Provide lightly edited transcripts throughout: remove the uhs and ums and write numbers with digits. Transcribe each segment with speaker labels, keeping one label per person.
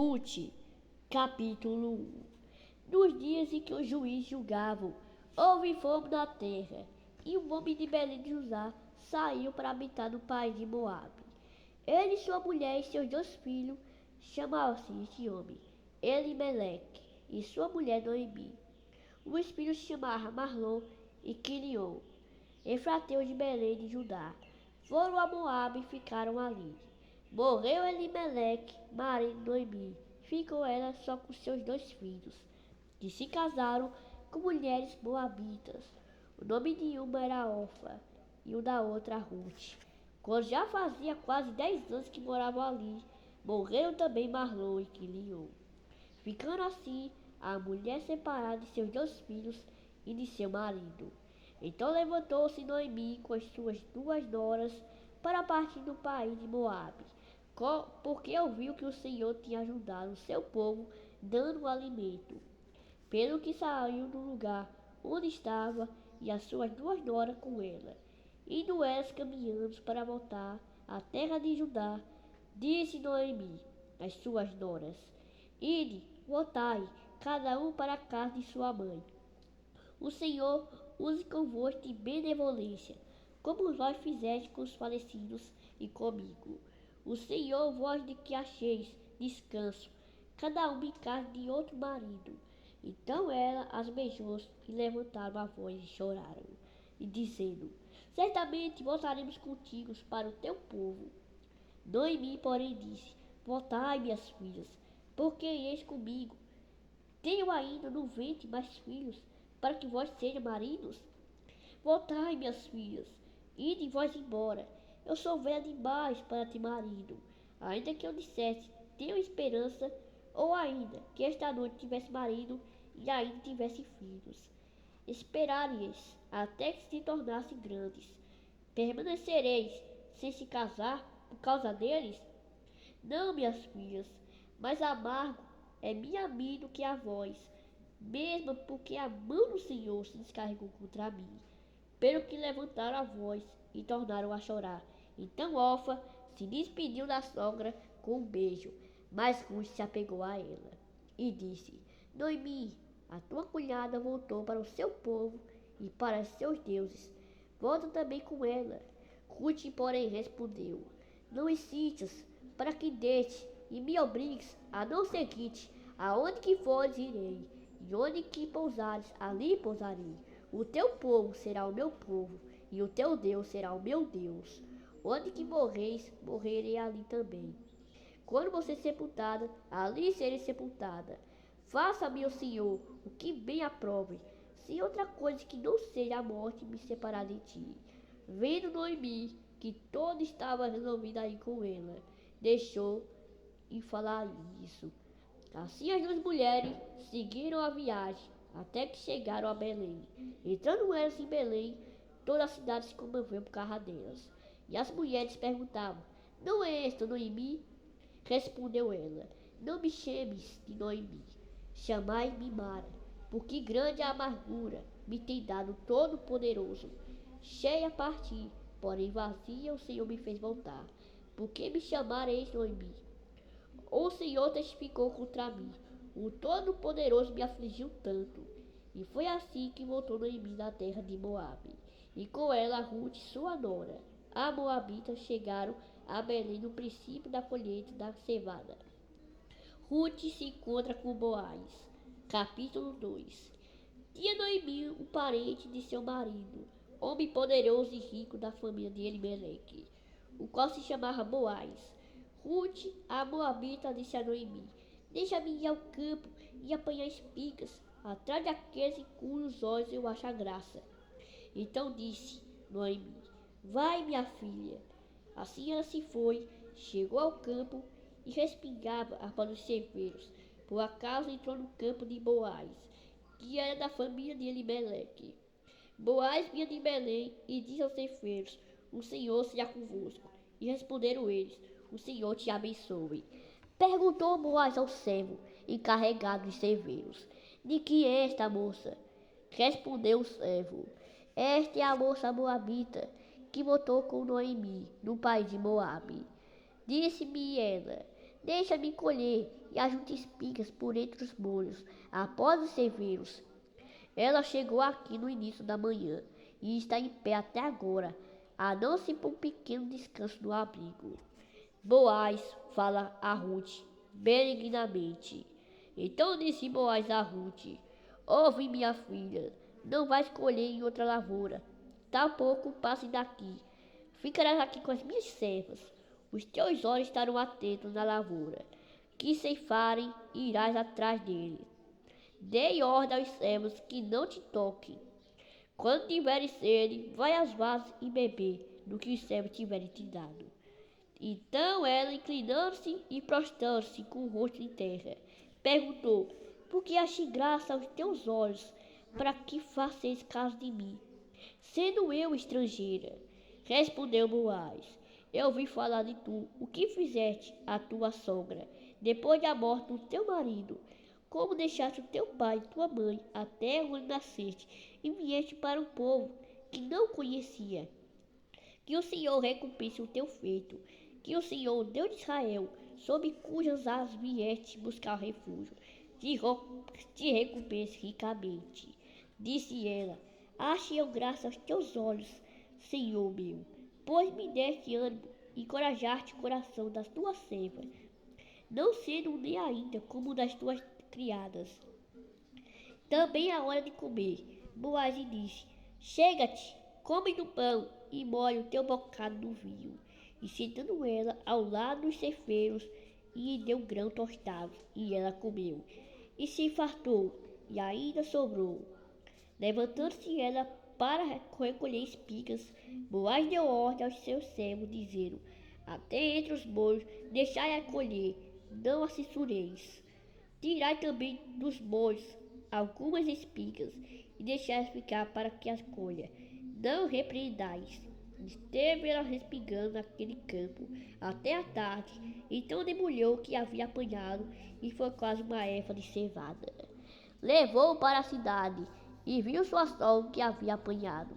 Speaker 1: Rute, capítulo 1. Nos dias em que os juízes julgavam, houve fome na terra, e um homem de Belém de Judá saiu para habitar no país de Moabe. Ele, sua mulher e seus 2 filhos chamavam-se este homem Elimeleque, e sua mulher Noemi. Os filhos se chamavam Marlon e Quilion, efrateus de Belém de Judá. Foram a Moabe e ficaram ali. Morreu Elimeleque, marido de Noemi. Ficou ela só com seus 2 filhos, que se casaram com mulheres moabitas. O nome de uma era Orfa e o da outra Rute. Quando já fazia quase 10 anos que moravam ali, morreram também Marlon e Quilion. Ficando assim, a mulher separada de seus 2 filhos e de seu marido. Então levantou-se Noemi com as suas 2 noras para partir do país de Moabe, porque ouviu que o Senhor tinha ajudado o seu povo, dando alimento. Pelo que saiu do lugar onde estava e as suas 2 noras com ela. Indo elas caminhando para voltar à terra de Judá, disse Noemi às suas noras: Ide, voltai, cada um para a casa de sua mãe. O Senhor use convosco de benevolência, como vós fizeste com os falecidos e comigo. O Senhor vós de que acheis descanso, cada um em casa de outro marido. Então ela as beijou e levantaram a voz e choraram, e dizendo: Certamente voltaremos contigo para o teu povo. Noemi, porém, disse: Voltai, minhas filhas, porque ireis comigo. Tenho ainda no ventre mais filhos, para que vós sejam maridos? Voltai, minhas filhas, ide vós embora. Eu sou velha demais para ter marido. Ainda que eu dissesse, tenho esperança, ou ainda que esta noite tivesse marido e ainda tivesse filhos. Esperareis até que se tornassem grandes. Permanecereis sem se casar por causa deles? Não, minhas filhas, mais amargo é minha mim do que a vós, mesmo porque a mão do Senhor se descarregou contra mim. Pelo que levantaram a voz e tornaram a chorar. Então Orfa se despediu da sogra com um beijo, mas Ruth se apegou a ela e disse: Noemi, a tua cunhada voltou para o seu povo e para seus deuses. Volta também com ela. Ruth, porém, respondeu: Não insistas para que deixe e me obrigues a não seguir-te. Aonde que fores irei, e onde que pousares, ali pousarei. O teu povo será o meu povo, e o teu Deus será o meu Deus. Onde que morreis, morrerei ali também. Quando você sepultada, ali serei sepultada. Faça-me, o Senhor, o que bem aprove, se outra coisa que não seja a morte me separar de ti. Vendo Noemi que todo estava resolvido aí com ela, deixou em falar isso. Assim as 2 mulheres seguiram a viagem até que chegaram a Belém. Entrando elas em Belém, toda a cidade se comoveu por causa delas. E as mulheres perguntavam: Não é esta Noemi? Respondeu ela: Não me chames de Noemi, chamai-me Mara, porque grande a amargura me tem dado Todo-Poderoso. Cheia parti, porém vazia o Senhor me fez voltar. Por que me chamareis Noemi? O Senhor testificou contra mim. O Todo-Poderoso me afligiu tanto. E foi assim que voltou Noemi da terra de Moabe. E com ela Ruth, sua nora. A Moabita chegaram a Belém no princípio da colheita da cevada. Ruth se encontra com Boaz. Capítulo 2. Tinha Noemi um parente de seu marido, homem poderoso e rico da família de Elimeleque, o qual se chamava Boaz. Ruth, a Moabita, disse a Noemi: Deixa-me ir ao campo e apanhar espigas, atrás daqueles em cujos olhos eu acho a graça. Então disse Noemi: Vai, minha filha. Assim ela se foi, chegou ao campo e respingava para os ceifeiros. Por acaso entrou no campo de Boaz, que era da família de Elimeleque. Boaz vinha de Belém e disse aos ceifeiros: O Senhor seja convosco. E responderam eles: O Senhor te abençoe. Perguntou Boaz ao servo, encarregado de ceifeiros: De que é esta moça? Respondeu o servo: Esta é a moça moabita, que voltou com Noemi, no país de Moabe. Disse-me ela: Deixa-me colher e ajunte espigas por entre os molhos, após os ceveros. Ela chegou aqui no início da manhã e está em pé até agora, a não ser por um pequeno descanso no abrigo. Boaz fala a Ruth benignamente. Então disse Boaz a Ruth: Ouve, minha filha, não vais colher em outra lavoura, tampouco passe daqui. Ficarás aqui com as minhas servas. Os teus olhos estarão atentos na lavoura, que ceifarem irás atrás dele. Dei ordem aos servos que não te toquem. Quando tiveres sede, vai às vasos e beber do que os servos tiverem te dado. Então ela, inclinando-se e prostrando-se com o rosto em terra, perguntou: Por que achei graça aos teus olhos, para que faças caso de mim, sendo eu estrangeira? Respondeu Boaz: Eu ouvi falar de tu, o que fizeste à tua sogra, depois da morte do teu marido, como deixaste o teu pai e tua mãe, a terra onde nasceste, e vieste para um povo que não conhecia. Que o Senhor recompense o teu feito, que o Senhor, Deus de Israel, sob cujas asas vieste buscar refúgio, te recompense ricamente. Disse ela: Ache eu graça aos teus olhos, Senhor meu, pois me deste ânimo e encorajaste o coração das tuas servas, não sendo nem ainda como das tuas criadas. Também é hora de comer. Boaz disse: Chega-te, come do pão e molha o teu bocado no vinho. E sentando ela ao lado dos ceifeiros, e lhe deu grão tostado, e ela comeu. E se fartou, e ainda sobrou. Levantando-se ela para recolher espigas, Boaz deu ordem aos seus servos, dizendo: Até entre os molhos deixai-a colher, não a censureis. Tirai também dos molhos algumas espigas, e deixai-as ficar para que as colha. Não repreendais. Esteve ela respingando naquele campo até a tarde, então debulhou o que havia apanhado, e foi quase uma efa de cevada. Levou-o para a cidade, e viu sua sogra o que havia apanhado.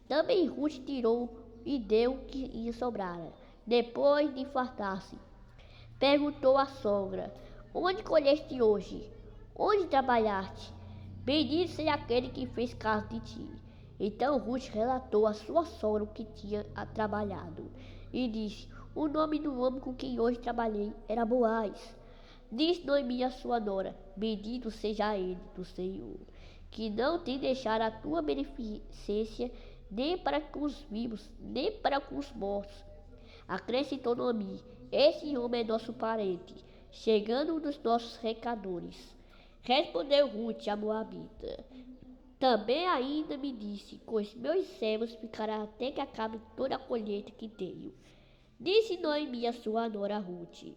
Speaker 1: Também Ruth tirou e deu o que lhe sobrara. Depois de fartar-se, perguntou à sogra: Onde colheste hoje? Onde trabalhaste? Bendito seja aquele que fez caso de ti. Então Ruth relatou à sua sogra o que tinha trabalhado, e disse: O nome do homem com quem hoje trabalhei era Boaz. Disse Noemi a sua nora: Bendito seja ele do Senhor, que não te deixará a tua beneficência nem para com os vivos, nem para com os mortos. Acrescentou Noemi: Esse homem é nosso parente, chegando um dos nossos recadores. Respondeu Ruth a Moabita: Também ainda me disse: Com os meus servos ficará até que acabe toda a colheita que tenho. Disse Noemi a sua nora Ruth: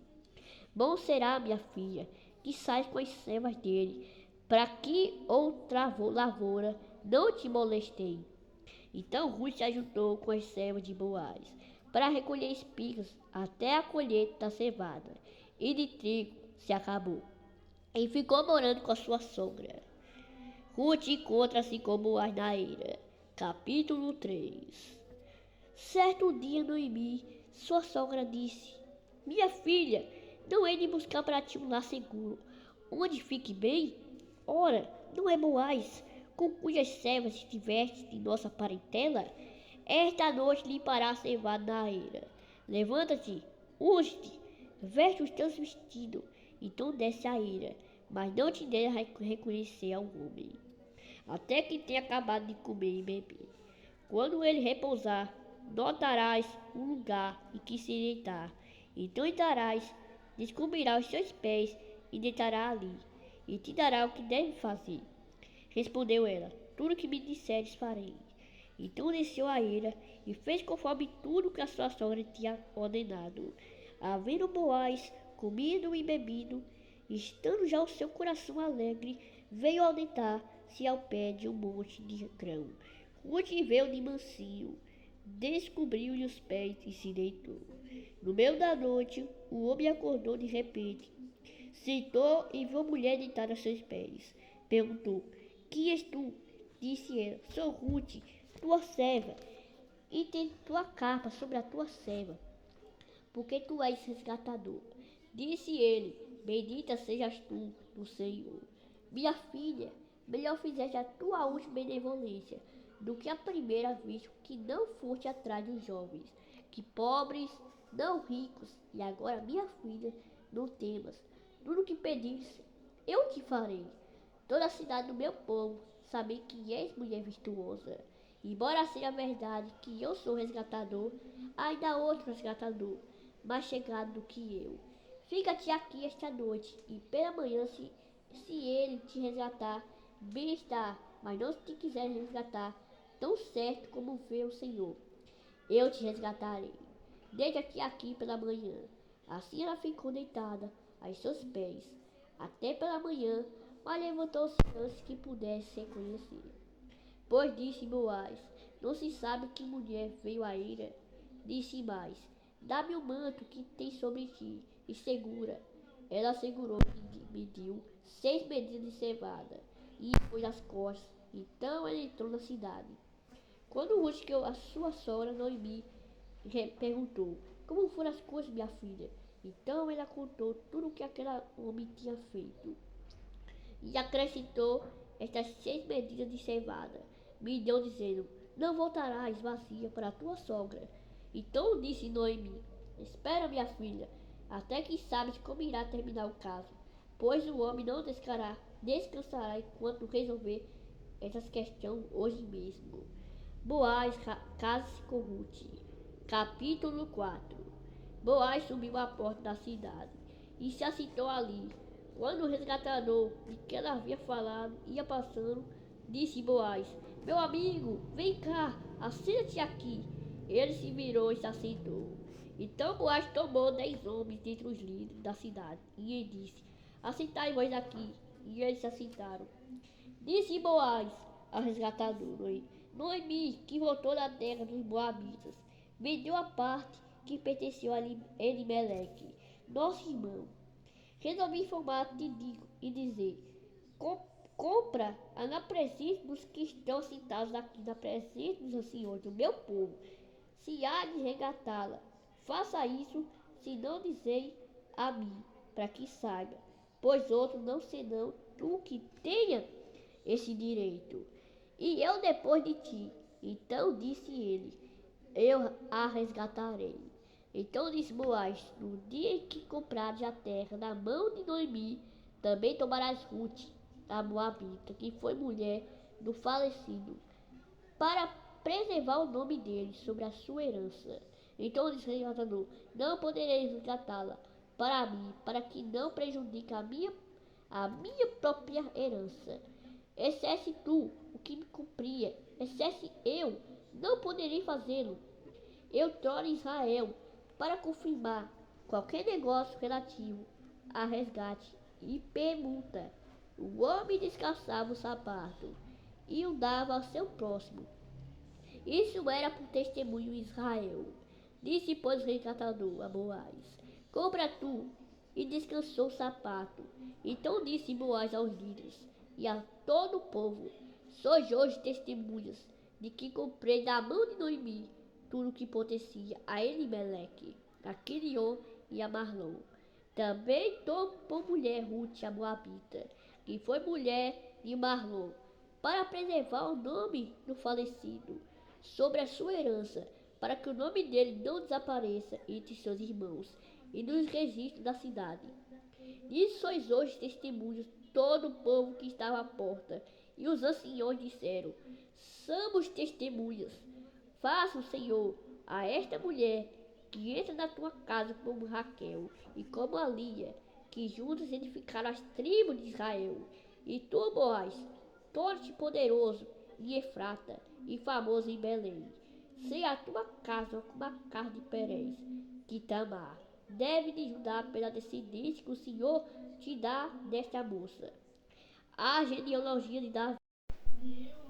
Speaker 1: Bom será, minha filha, que saias com as servas dele, para que outra lavoura não te molestei. Então Ruth se ajuntou com as servas de Boaz para recolher espigas até a colheita da cevada, e de trigo se acabou, e ficou morando com a sua sogra. Ruth encontra-se com Boaz na eira. Capítulo 3. Certo dia Noemi, sua sogra, disse: Minha filha, não hei de buscar para ti um lar seguro, onde fique bem? Ora, não é Boaz, com cujas servas estiveste de nossa parentela? Esta noite limpará a cevada na eira. Levanta-te, unge-te, veste os teus vestidos, então desce a eira, mas não te deixe reconhecer ao homem, até que tenha acabado de comer e beber. Quando ele repousar, notarás um lugar em que se deitar. Então entrarás, descobrirá os seus pés e deitará ali, e te dará o que deve fazer. Respondeu ela: Tudo o que me disseres farei. Então desceu a eira e fez conforme tudo que a sua sogra tinha ordenado. Havendo Boaz comido e bebido, estando já o seu coração alegre, veio ao deitar-se ao pé de um monte de grão. Ruth veio de mansinho, descobriu-lhe os pés e se deitou. No meio da noite, o homem acordou de repente, sentou e viu a mulher deitada a seus pés. Perguntou: Quem és tu? Disse ela: Sou Ruth, tua serva, e tem tua capa sobre a tua serva, porque tu és resgatador. Disse ele: Bendita sejas tu do Senhor. Minha filha, melhor fizeste a tua última benevolência do que a primeira, visto que não foste atrás dos jovens, que pobres, não ricos. E agora, minha filha, não temas. Tudo que pedires, eu te farei. Toda a cidade do meu povo sabe que és mulher virtuosa. Embora seja verdade que eu sou resgatador, ainda há outro resgatador, mais chegado do que eu. Fica-te aqui esta noite, e pela manhã, se ele te resgatar, bem está, mas não se te quiser resgatar, tão certo como vê o Senhor, eu te resgatarei. Deita-te aqui pela manhã. Assim ela ficou deitada aos seus pés, até pela manhã, mas levantou-se antes que pudesse ser conhecida. Pois disse Boaz: Não se sabe que mulher veio a ira. Disse mais: Dá-me o manto que tens sobre ti e segura. Ela segurou e mediu 6 medidas de cevada e pôs as costas. Então ela entrou na cidade. Quando Ruth, que a sua sogra Noemi, perguntou: Como foram as coisas, minha filha? Então ela contou tudo o que aquele homem tinha feito. E acrescentou estas 6 medidas de cevada. Me deu dizendo: Não voltarás vazia para a tua sogra. Então disse Noemi: Espera, minha filha, até que sabes como irá terminar o caso, pois o homem não descansará enquanto resolver essas questões hoje mesmo. Boaz casa-se com Ruth. Capítulo 4. Boaz subiu à porta da cidade e se assentou ali. Quando o resgatador de que ela havia falado ia passando, disse Boaz: Meu amigo, vem cá, assenta-te aqui. Ele se virou e se assentou. Então Boaz tomou 10 homens dentre os líderes da cidade e lhe disse: Assentai-vos aqui. E eles se assentaram. Disse Boaz ao resgatador Noemi, que voltou da terra dos Moabitas, me deu a parte que pertenceu a Elimeleque, nosso irmão. Resolvi informar-te e dizer: compra na presença dos que estão sentados aqui, na presença dos anciões do meu povo, se há de resgatá-la. Faça isso, se não dizei a mim, para que saiba, pois outro não senão tu que tenha esse direito. E eu depois de ti. Então disse ele: Eu a resgatarei. Então disse Boaz: No dia em que comprares a terra na mão de Noemi, também tomarás Ruth, a Moabita, que foi mulher do falecido, para preservar o nome dele sobre a sua herança. Então disse o resgatador: Não poderei resgatá-la para mim, para que não prejudique a minha própria herança. Excesso tu, o que me cumpria, excesso eu, não poderei fazê-lo. Eu torno Israel para confirmar qualquer negócio relativo a resgate e permuta. O homem descalçava o sapato e o dava ao seu próximo. Isso era por testemunho em Israel. Disse, pois, o resgatador a Boaz: Compra tu. E descansou o sapato. Então disse Boaz aos líderes e a todo o povo: Sois hoje testemunhas de que comprei da mão de Noemi tudo que pertencia a Elimeleque, a Quilion e a Marlon. Também tomo por mulher Ruth a Moabita, que foi mulher de Marlon, para preservar o nome do falecido sobre a sua herança, para que o nome dele não desapareça entre seus irmãos e nos registros da cidade. Nisso sois hoje testemunhos todo o povo que estava à porta. E os anciões disseram: Somos testemunhas. Faça o Senhor a esta mulher que entra na tua casa como Raquel e como a Lia, que juntas edificaram as tribos de Israel. E tu, Boaz, torne-te poderoso em Efrata e famoso em Belém. Seja a tua casa como a casa de Perez, que Tamar deve de julgar pela descendência que o Senhor te dá desta moça. A genealogia de Davi.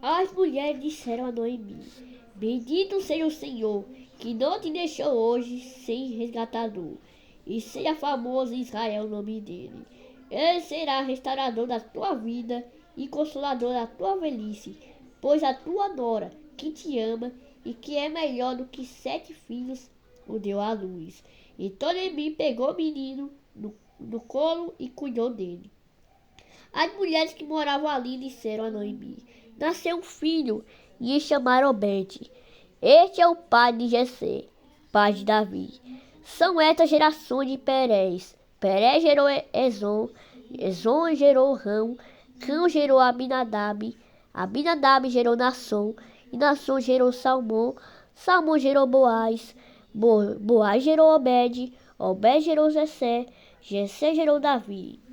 Speaker 1: As mulheres disseram a Noemi: Bendito seja o Senhor, que não te deixou hoje sem resgatador, e seja famoso em Israel o nome dele. Ele será restaurador da tua vida e consolador da tua velhice, pois a tua nora, que te ama e que é melhor do que 7 filhos, o deu à luz. Então Noemi pegou o menino no colo e cuidou dele. As mulheres que moravam ali disseram a Noemi: nasceu um filho e o chamaram Obed. Este é o pai de Jessé, pai de Davi. São estas gerações de Perez. Perez gerou Ezon, Ezon gerou Rão, Rão gerou Abinadab, Abinadab gerou Nasson, e Nasson gerou Salmão, Salmão gerou Boaz, Boaz gerou Obed, Obed gerou Jessé, Jessé gerou Davi.